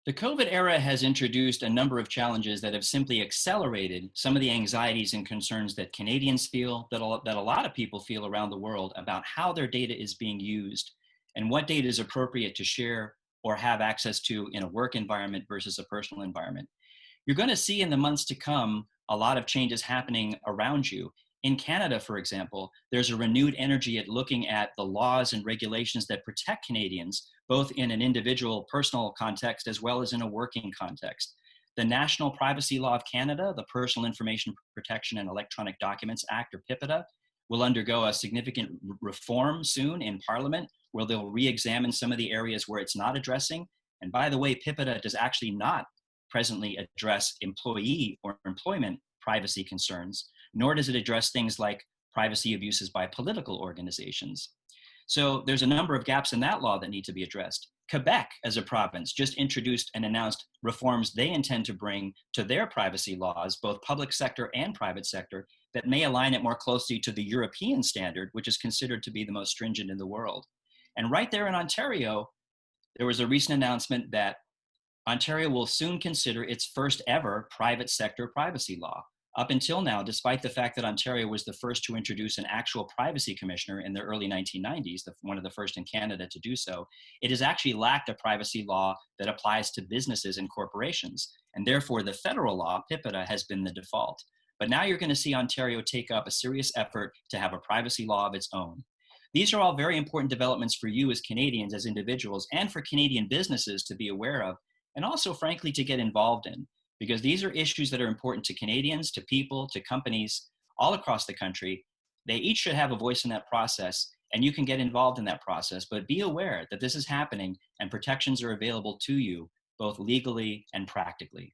The COVID era has introduced a number of challenges that have simply accelerated some of the anxieties and concerns that Canadians feel, that a lot of people feel around the world about how their data is being used and what data is appropriate to share or have access to in a work environment versus a personal environment. You're going to see in the months to come a lot of changes happening around you. In Canada, for example, there's a renewed energy at looking at the laws and regulations that protect Canadians, both in an individual personal context as well as in a working context. The National Privacy Law of Canada, the Personal Information Protection and Electronic Documents Act, or PIPEDA, will undergo a significant reform soon in Parliament, where they'll re-examine some of the areas where it's not addressing. And by the way, PIPEDA does actually not presently address employee or employment privacy concerns, nor does it address things like privacy abuses by political organizations. So there's a number of gaps in that law that need to be addressed. Quebec, as a province, just introduced and announced reforms they intend to bring to their privacy laws, both public sector and private sector, that may align it more closely to the European standard, which is considered to be the most stringent in the world. And right there in Ontario, there was a recent announcement that Ontario will soon consider its first ever private sector privacy law. Up until now, despite the fact that Ontario was the first to introduce an actual privacy commissioner in the early 1990s, one of the first in Canada to do so, it has actually lacked a privacy law that applies to businesses and corporations. And therefore, the federal law, PIPEDA, has been the default. But now you're going to see Ontario take up a serious effort to have a privacy law of its own. These are all very important developments for you as Canadians, as individuals, and for Canadian businesses to be aware of, and also, frankly, to get involved in, because these are issues that are important to Canadians, to people, to companies all across the country. They each should have a voice in that process, and you can get involved in that process, but be aware that this is happening and protections are available to you, both legally and practically.